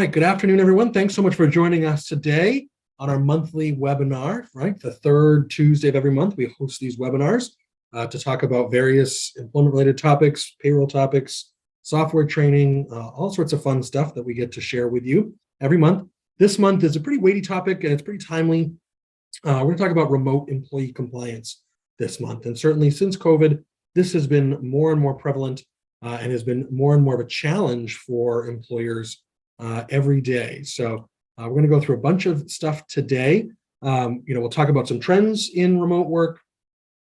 right, good afternoon, everyone. Thanks so much for joining us today on our monthly webinar, right? The third Tuesday of every month, we host these webinars to talk about various employment-related topics, payroll topics, software training, all sorts of fun stuff that we get to share with you every month. This month is a pretty weighty topic and it's pretty timely. We're going to talk about remote employee compliance this month. And certainly since COVID, this has been more and more prevalent and has been more and more of a challenge for employers every day. So we're going to go through a bunch of stuff today. We'll talk about some trends in remote work.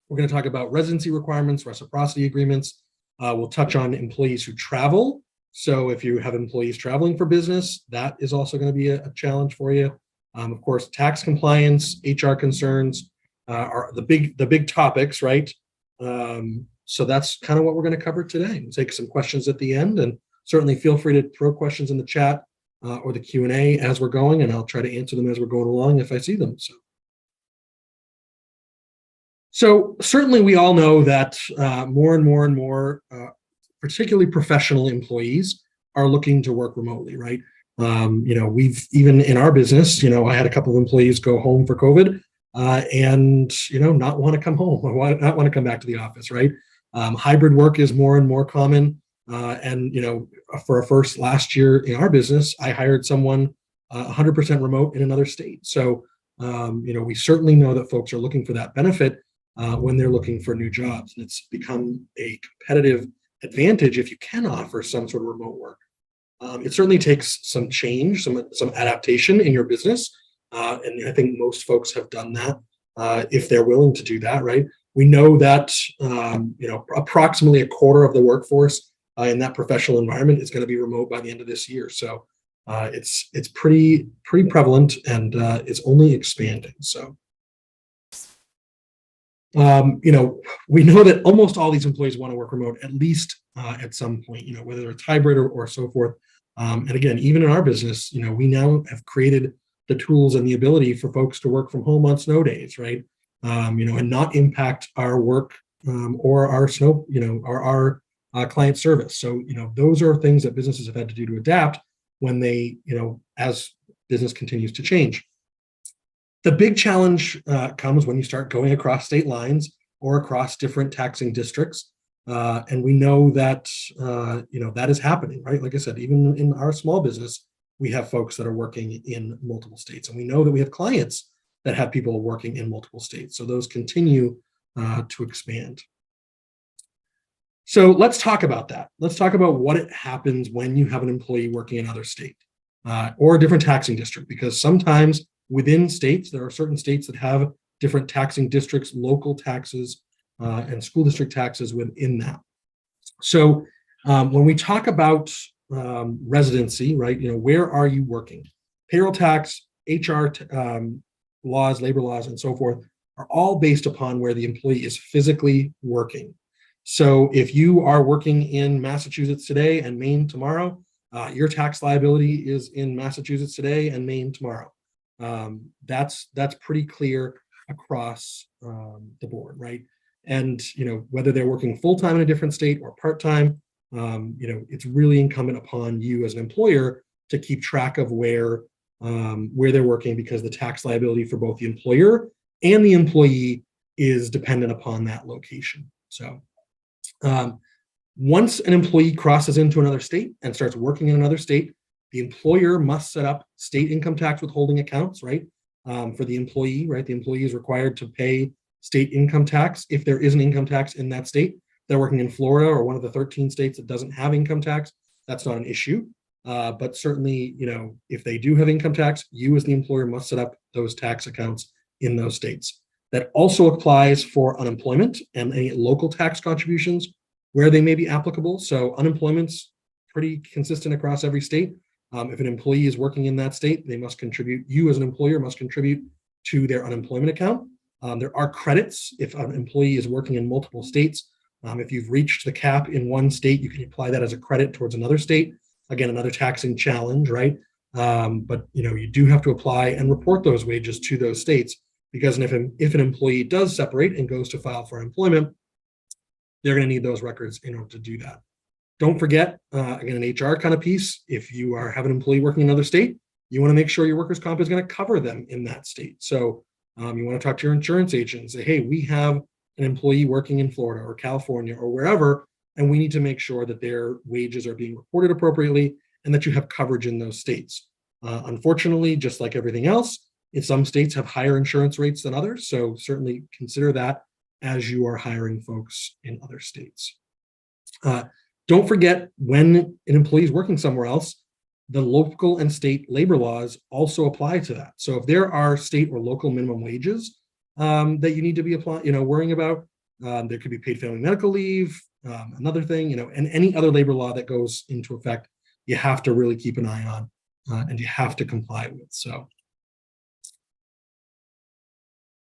We're going to talk about residency requirements, reciprocity agreements. We'll touch on employees who travel. So if you have employees traveling for business, that is also going to be a challenge for you. Of course, tax compliance, HR concerns are the big topics, right? So that's kind of what we're going to cover today. We'll take some questions at the end, and certainly feel free to throw questions in the chat or the Q&A as we're going, and I'll try to answer them as we're going along if I see them. So certainly we all know that more and more, particularly professional employees, are looking to work remotely, right? We've even in our business, I had a couple of employees go home for COVID and not want to come home or not want to come back to the office, right? Hybrid work is more and more common. For a first last year in our business, I hired someone 100% remote in another state. So, we certainly know that folks are looking for that benefit when they're looking for new jobs. And it's become a competitive advantage if you can offer some sort of remote work. It certainly takes some change, some adaptation in your business. And I think most folks have done that if they're willing to do that, right? We know that, approximately a quarter of the workforce in that professional environment is going to be remote by the end of this year. So it's pretty prevalent and it's only expanding. So, we know that almost all these employees want to work remote at least at some point, whether it's hybrid or so forth. And again, even in our business, we now have created the tools and the ability for folks to work from home on snow days, right? And not impact our work or our snow, or our client service. So, those are things that businesses have had to do to adapt when they, as business continues to change. The big challenge comes when you start going across state lines or across different taxing districts. And we know that, that is happening, right? Like I said, even in our small business, we have folks that are working in multiple states. And we know that we have clients that have people working in multiple states. So those continue to expand. So let's talk about that. Let's talk about what happens when you have an employee working in another state or a different taxing district, because sometimes within states, there are certain states that have different taxing districts, local taxes, and school district taxes within that. So when we talk about residency, right, where are you working? Payroll tax, HR laws, labor laws, and so forth are all based upon where the employee is physically working. So if you are working in Massachusetts today and Maine tomorrow, your tax liability is in Massachusetts today and Maine tomorrow. That's pretty clear across the board, right? And whether they're working full-time in a different state or part-time, it's really incumbent upon you as an employer to keep track of where they're working, because the tax liability for both the employer and the employee is dependent upon that location. So once an employee crosses into another state and starts working in another state, the employer must set up state income tax withholding accounts, right? For the employee, right? The employee is required to pay state income tax if there is an income tax in that state. They're working in Florida or one of the 13 states that doesn't have income tax, that's not an issue. But certainly, if they do have income tax, you as the employer must set up those tax accounts in those states. That also applies for unemployment and any local tax contributions where they may be applicable. So unemployment's pretty consistent across every state. If an employee is working in that state, they must contribute, you as an employer must contribute to their unemployment account. There are credits if an employee is working in multiple states. If you've reached the cap in one state, you can apply that as a credit towards another state. Again, another taxing challenge, right? But you do have to apply and report those wages to those states, because if an employee does separate and goes to file for employment, they're going to need those records in order to do that. Don't forget, again, an HR kind of piece, if you have an employee working in another state, you want to make sure your workers' comp is going to cover them in that state. So you want to talk to your insurance agent and say, hey, we have an employee working in Florida or California or wherever, and we need to make sure that their wages are being reported appropriately and that you have coverage in those states. Unfortunately, just like everything else, in some states have higher insurance rates than others. So certainly consider that as you are hiring folks in other states. Don't forget, when an employee is working somewhere else, the local and state labor laws also apply to that. So if there are state or local minimum wages that you need to be worrying about, there could be paid family medical leave, another thing, and any other labor law that goes into effect, you have to really keep an eye on and you have to comply with. So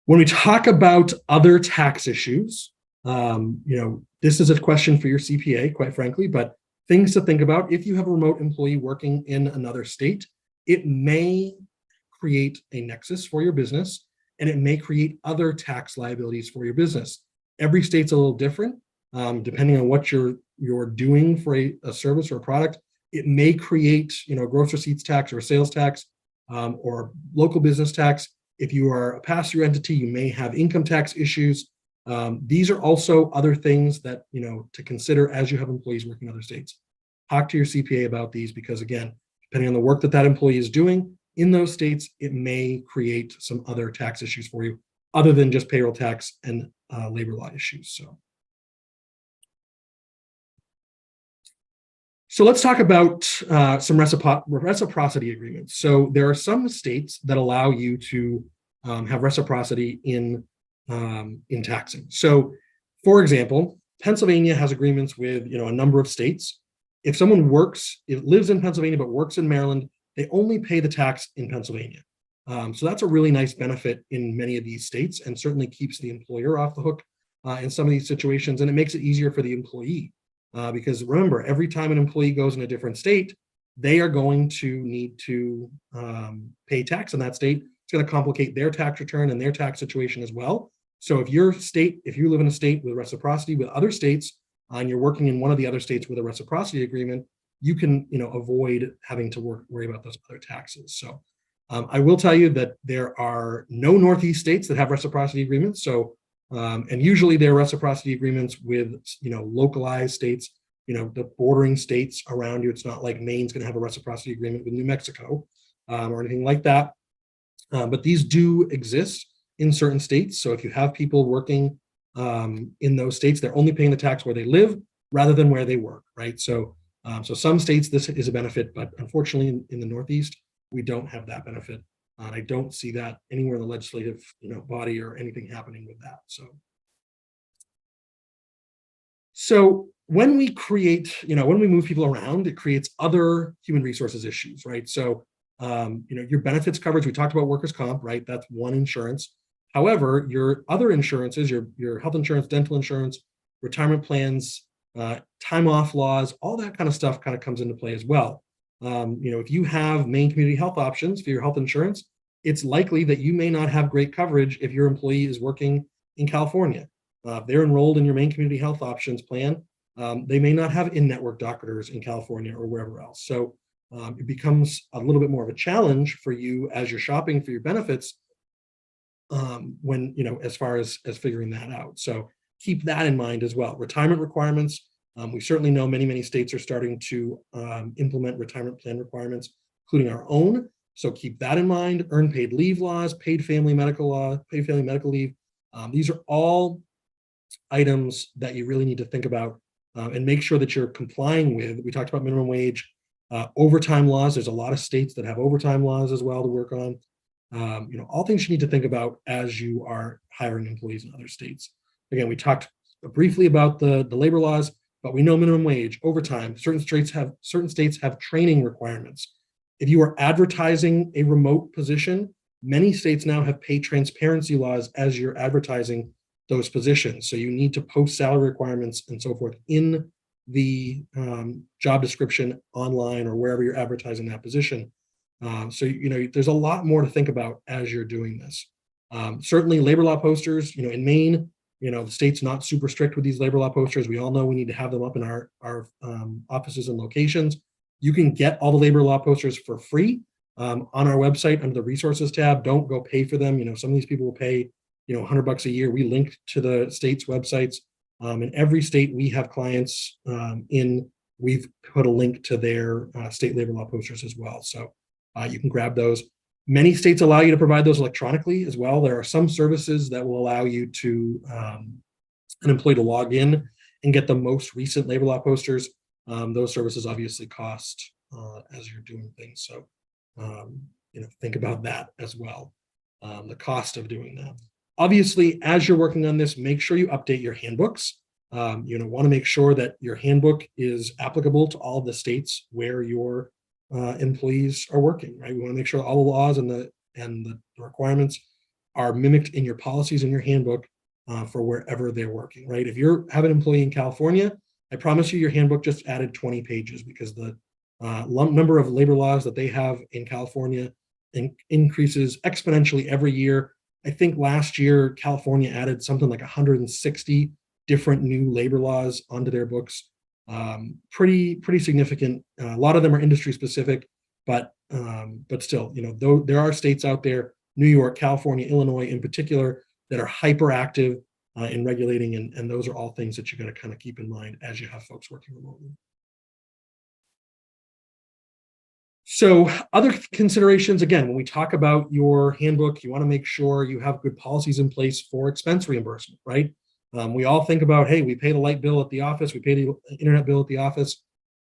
when we talk about other tax issues, this is a question for your CPA, quite frankly, but things to think about. If you have a remote employee working in another state, it may create a nexus for your business, and it may create other tax liabilities for your business. Every state's a little different, depending on what you're doing for a service or a product. It may create, gross receipts tax or sales tax or local business tax. If you are a pass-through entity, you may have income tax issues. These are also other things that, to consider as you have employees working in other states. Talk to your CPA about these because, again, depending on the work that employee is doing in those states, it may create some other tax issues for you other than just payroll tax and labor law issues. So let's talk about some reciprocity agreements. So there are some states that allow you to have reciprocity in taxing. So, for example, Pennsylvania has agreements with a number of states. If someone lives in Pennsylvania but works in Maryland, they only pay the tax in Pennsylvania. So that's a really nice benefit in many of these states, and certainly keeps the employer off the hook in some of these situations, and it makes it easier for the employee. Because remember, every time an employee goes in a different state, they are going to need to pay tax in that state. It's going to complicate their tax return and their tax situation as well. So if you live in a state with reciprocity with other states, and you're working in one of the other states with a reciprocity agreement, you can avoid having to worry about those other taxes. So I will tell you that there are no Northeast states that have reciprocity agreements. So and usually they're reciprocity agreements with localized states, the bordering states around you. It's not like Maine's going to have a reciprocity agreement with New Mexico or anything like that. But these do exist in certain states. So if you have people working in those states, they're only paying the tax where they live rather than where they work, right? So some states this is a benefit, but unfortunately in the Northeast, we don't have that benefit. I don't see that anywhere in the legislative body or anything happening with that. So when we when we move people around, it creates other human resources issues, right? So your benefits coverage, we talked about workers' comp, right? That's one insurance. However, your other insurances, your health insurance, dental insurance, retirement plans, time off laws, all that kind of stuff kind of comes into play as well. If you have Maine Community Health Options for your health insurance, it's likely that you may not have great coverage if your employee is working in California. If they're enrolled in your Maine Community Health Options plan, they may not have in-network doctors in California or wherever else. So it becomes a little bit more of a challenge for you as you're shopping for your benefits when, as far as figuring that out. So keep that in mind as well. Retirement requirements. We certainly know many states are starting to implement retirement plan requirements, including our own. So keep that in mind. Earned paid leave laws, paid family medical leave. These are all items that you really need to think about and make sure that you're complying with. We talked about minimum wage, overtime laws. There's a lot of states that have overtime laws as well to work on. All things you need to think about as you are hiring employees in other states. Again, we talked briefly about the labor laws, but we know minimum wage, overtime. Certain states have training requirements. If you are advertising a remote position, many states now have pay transparency laws as you're advertising those positions. So you need to post salary requirements and so forth in the job description online or wherever you're advertising that position. So there's a lot more to think about as you're doing this. Certainly labor law posters, in Maine, The state's not super strict with these labor law posters. We all know we need to have them up in our offices and locations. You can get all the labor law posters for free on our website under the resources tab. Don't go pay for them. Some of these people will pay, $100 a year. We link to the state's websites. In every state we have clients we've put a link to their state labor law posters as well. So you can grab those. Many states allow you to provide those electronically as well. There are some services that will allow you to an employee to log in and get the most recent labor law posters. Those services obviously cost as you're doing things. So, think about that as well, the cost of doing that. Obviously, as you're working on this, make sure you update your handbooks. Want to make sure that your handbook is applicable to all of the states where your employees are working, right? We want to make sure all the laws and the requirements are mimicked in your policies in your handbook for wherever they're working, right? If you have an employee in California, I promise you your handbook just added 20 pages because the number of labor laws that they have in California increases exponentially every year. I think last year, California added something like 160 different new labor laws onto their books. Pretty significant. A lot of them are industry specific, but still, though there are states out there, New York, California, Illinois in particular, that are hyperactive in regulating, and those are all things that you got to kind of keep in mind as you have folks working remotely. So other considerations, again, when we talk about your handbook, you want to make sure you have good policies in place for expense reimbursement, right? We all think about, hey, we pay the light bill at the office, we pay the internet bill at the office.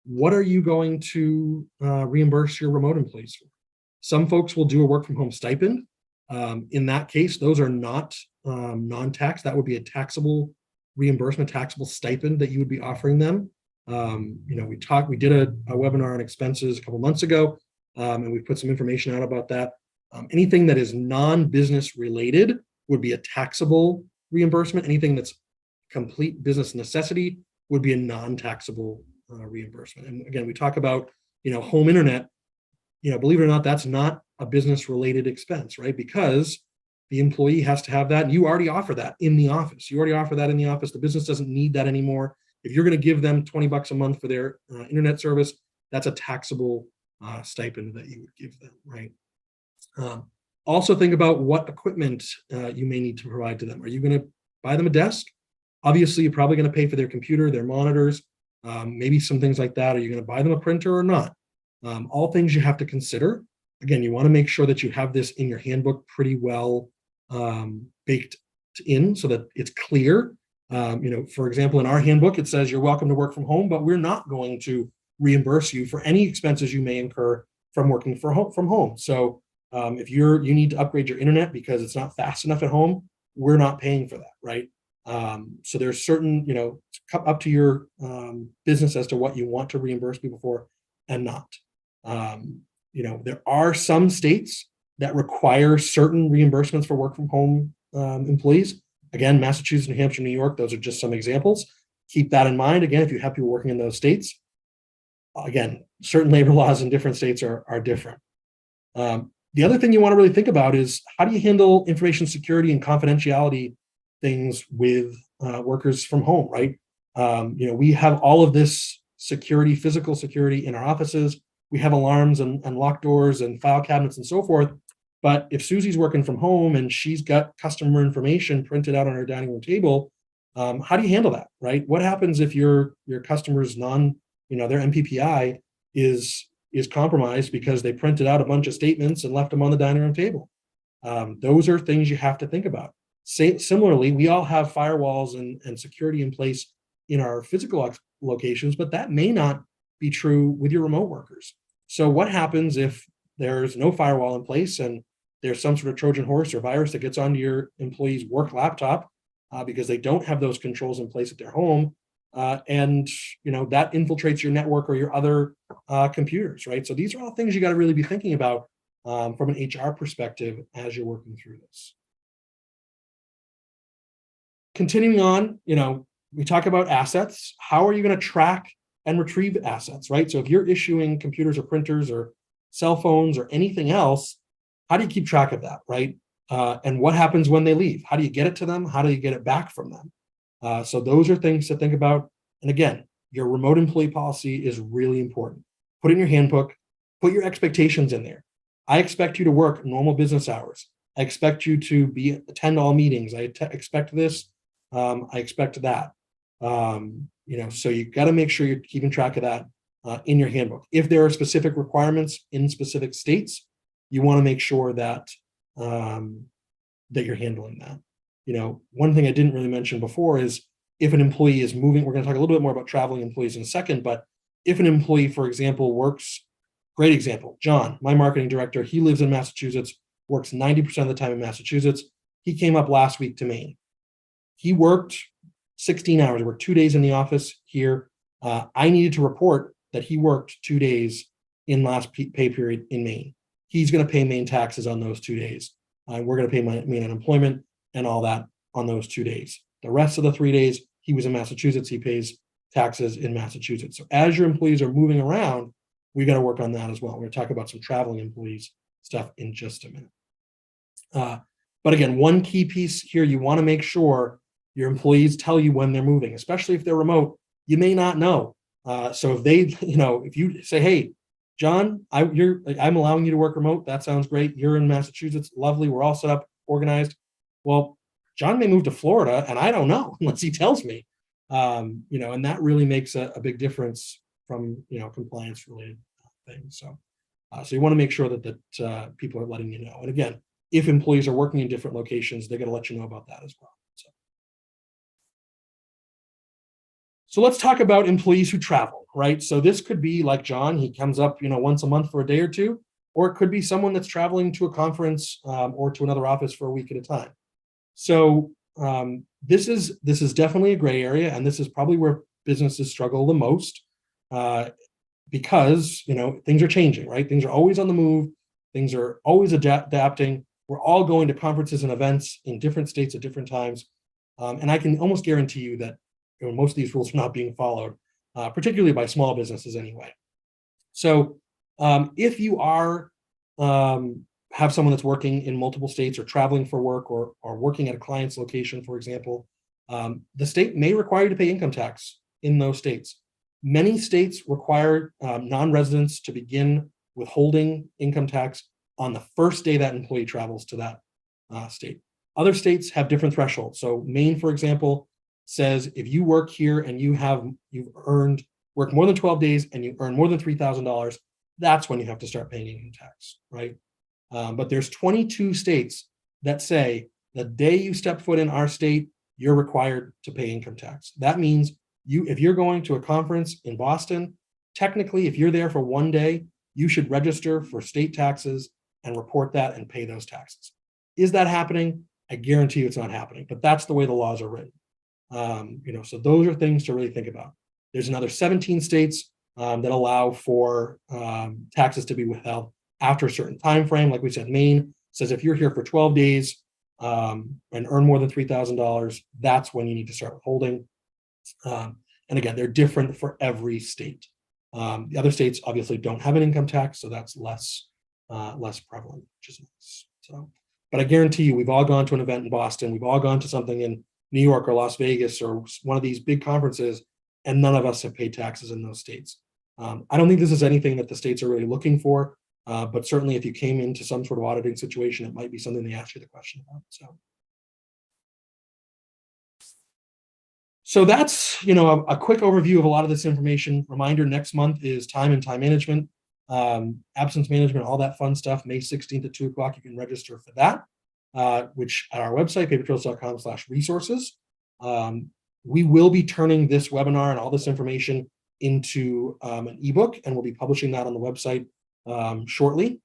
What are you going to reimburse your remote employees for? Some folks will do a work from home stipend. In that case, those are not non-tax. That would be a taxable reimbursement, taxable stipend that you would be offering them. We did a webinar on expenses a couple months ago, and we put some information out about that. Anything that is non-business related would be a taxable reimbursement. Anything that's complete business necessity would be a non-taxable reimbursement. And again, we talk about, home internet, believe it or not, that's not a business related expense, right? Because the employee has to have that. And you already offer that in the office. The business doesn't need that anymore. If you're going to give them $20 a month for their internet service, that's a taxable stipend that you would give them, right? Also think about what equipment you may need to provide to them. Are you going to buy them a desk? Obviously, you're probably going to pay for their computer, their monitors, maybe some things like that. Are you going to buy them a printer or not? All things you have to consider. Again, you want to make sure that you have this in your handbook pretty well baked in so that it's clear. For example, in our handbook, it says you're welcome to work from home, but we're not going to reimburse you for any expenses you may incur from working from home. So if you need to upgrade your internet because it's not fast enough at home, we're not paying for that, right? So there's certain, up to your business as to what you want to reimburse people for and not. There are some states that require certain reimbursements for work from home employees. Again, Massachusetts, New Hampshire, New York, those are just some examples. Keep that in mind. Again, if you have people working in those states, again, certain labor laws in different states are different. The other thing you want to really think about is how do you handle information security and confidentiality things with workers from home, right? We have all of this security, physical security in our offices. We have alarms and locked doors and file cabinets and so forth. But if Susie's working from home and she's got customer information printed out on her dining room table, how do you handle that, right? What happens if your customer's their MPPI is compromised because they printed out a bunch of statements and left them on the dining room table? Those are things you have to think about. Similarly, we all have firewalls and security in place in our physical locations, but that may not be true with your remote workers. So what happens if there's no firewall in place and there's some sort of Trojan horse or virus that gets onto your employee's work laptop because they don't have those controls in place at their home, and that infiltrates your network or your other computers, right? So these are all things you got to really be thinking about from an HR perspective as you're working through this. Continuing on, we talk about assets. How are you going to track and retrieve assets, right? So if you're issuing computers or printers or cell phones or anything else, how do you keep track of that, right? And what happens when they leave? How do you get it to them? How do you get it back from them? So those are things to think about. And again, your remote employee policy is really important. Put it in your handbook, put your expectations in there. I expect you to work normal business hours. I expect you to attend all meetings. Expect this. I expect that. So you got to make sure you're keeping track of that in your handbook. If there are specific requirements in specific states, you want to make sure that that you're handling that. One thing I didn't really mention before is if an employee is moving, we're going to talk a little bit more about traveling employees in a second, but if an employee, for example, great example, John, my marketing director, he lives in Massachusetts, works 90% of the time in Massachusetts. He came up last week to Maine. He worked 16 hours, worked 2 days in the office here. I needed to report that he worked 2 days in last pay period in Maine. He's going to pay Maine taxes on those 2 days. We're going to pay Maine unemployment and all that on those 2 days. The rest of the 3 days, he was in Massachusetts, he pays taxes in Massachusetts. So as your employees are moving around, we got to work on that as well. We're going to talk about some traveling employees stuff in just a minute. But again, one key piece here, you want to make sure your employees tell you when they're moving, especially if they're remote. You may not know. So if if you say, hey, John, I'm allowing you to work remote. That sounds great. You're in Massachusetts. Lovely. We're all set up, organized. Well, John may move to Florida and I don't know unless he tells me, and that really makes a big difference from, compliance related things. So you want to make sure that people are letting you know. And again, if employees are working in different locations, they're going to let you know about that as well. So let's talk about employees who travel, right? So this could be like John, he comes up, once a month for a day or two, or it could be someone that's traveling to a conference or to another office for a week at a time. So this is definitely a gray area, and this is probably where businesses struggle the most because things are changing, right? Things are always on the move. Things are always adapting. We're all going to conferences and events in different states at different times, and I can almost guarantee you that most of these rules are not being followed, particularly by small businesses anyway. So if you have someone that's working in multiple states or traveling for work or working at a client's location, for example, the state may require you to pay income tax in those states. Many states require non-residents to begin withholding income tax on the first day that employee travels to that state. Other states have different thresholds. So Maine, for example, says if you work here and you've worked more than 12 days and you earn more than $3,000, that's when you have to start paying income tax, right? But there's 22 states that say the day you step foot in our state, you're required to pay income tax. That means if you're going to a conference in Boston, technically, if you're there for 1 day, you should register for state taxes and report that and pay those taxes. Is that happening? I guarantee you it's not happening, but that's the way the laws are written. So those are things to really think about. There's another 17 states that allow for taxes to be withheld after a certain time frame. Like we said, Maine says if you're here for 12 days and earn more than $3,000, that's when you need to start withholding. And again, they're different for every state. The other states obviously don't have an income tax, so that's less prevalent, which is nice. So, but I guarantee you, we've all gone to an event in Boston, we've all gone to something in New York or Las Vegas or one of these big conferences, and none of us have paid taxes in those states. I don't think this is anything that the states are really looking for, but certainly if you came into some sort of auditing situation, it might be something they ask you the question about. So that's a quick overview of a lot of this information. Reminder: next month is time and time management, absence management, all that fun stuff. May 16th at 2 o'clock. You can register for that. Which at our website, papertrails.com/resources. We will be turning this webinar and all this information into an ebook, and we'll be publishing that on the website shortly.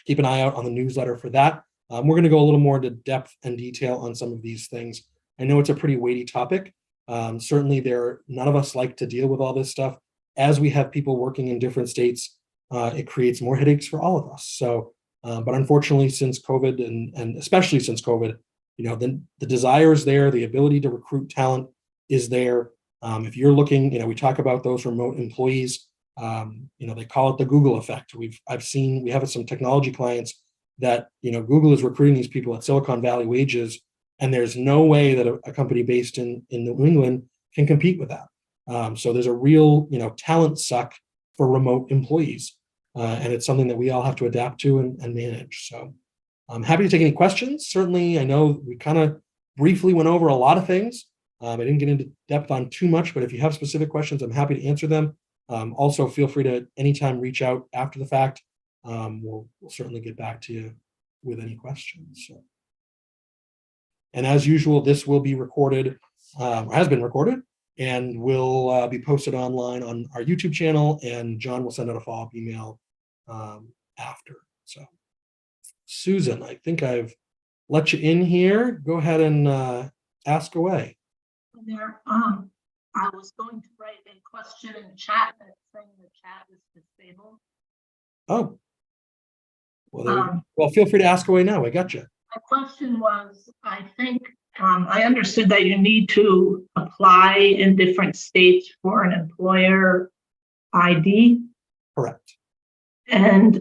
Keep an eye out on the newsletter for that. We're going to go a little more into depth and detail on some of these things. I know it's a pretty weighty topic. Certainly none of us like to deal with all this stuff. As we have people working in different states, it creates more headaches for all of us. So but unfortunately, since COVID and especially since COVID, the desire is there, the ability to recruit talent is there. If you're looking, we talk about those remote employees. They call it the Google effect. We have some technology clients that, Google is recruiting these people at Silicon Valley wages, and there's no way that a company based in New England can compete with that. So there's a real, talent suck for remote employees. And it's something that we all have to adapt to and manage. So I'm happy to take any questions. Certainly, I know we kind of briefly went over a lot of things. I didn't get into depth on too much, but if you have specific questions, I'm happy to answer them. Also, feel free to anytime reach out after the fact. We'll certainly get back to you with any questions. So. And as usual, this will be recorded, has been recorded, and will be posted online on our YouTube channel, and John will send out a follow-up email after. So, Susan, I think I've let you in here. Go ahead and ask away. There, I was going to write a question in the chat, but it's saying the chat is disabled. Oh, well, feel free to ask away now. I got you. My question was, I think I understood that you need to apply in different states for an employer ID. Correct. And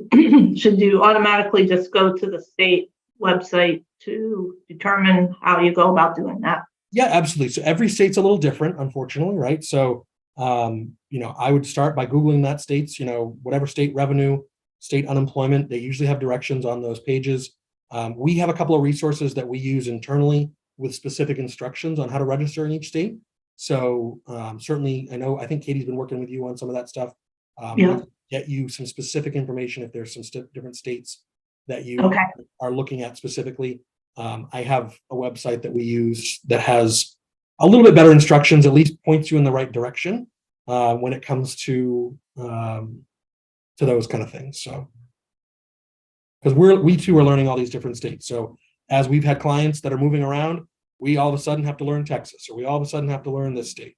should you automatically just go to the state website to determine how you go about doing that? Yeah, absolutely. So every state's a little different, unfortunately, right? So, I would start by Googling that state's, whatever state revenue, state unemployment, they usually have directions on those pages. We have a couple of resources that we use internally with specific instructions on how to register in each state. So certainly, I think Katie's been working with you on some of that stuff. Yeah. Get you some specific information if there's some different states that you are looking at specifically. I have a website that we use that has a little bit better instructions, at least points you in the right direction when it comes to those kind of things. So, because we too are learning all these different states. So as we've had clients that are moving around, we all of a sudden have to learn Texas, or we all of a sudden have to learn this state.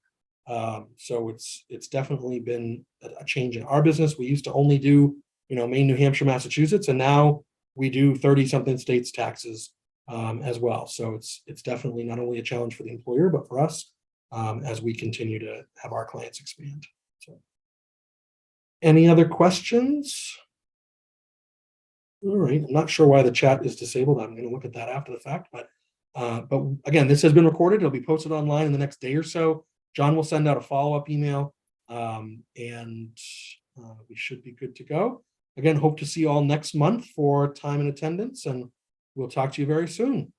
So it's definitely been a change in our business. We used to only do, Maine, New Hampshire, Massachusetts, and now we do 30 something states taxes as well. So it's definitely not only a challenge for the employer, but for us as we continue to have our clients expand. So, any other questions? All right, I'm not sure why the chat is disabled. I'm going to look at that after the fact, but again, this has been recorded. It'll be posted online in the next day or so. John will send out a follow-up email, and we should be good to go. Again, hope to see you all next month for time and attendance, and we'll talk to you very soon.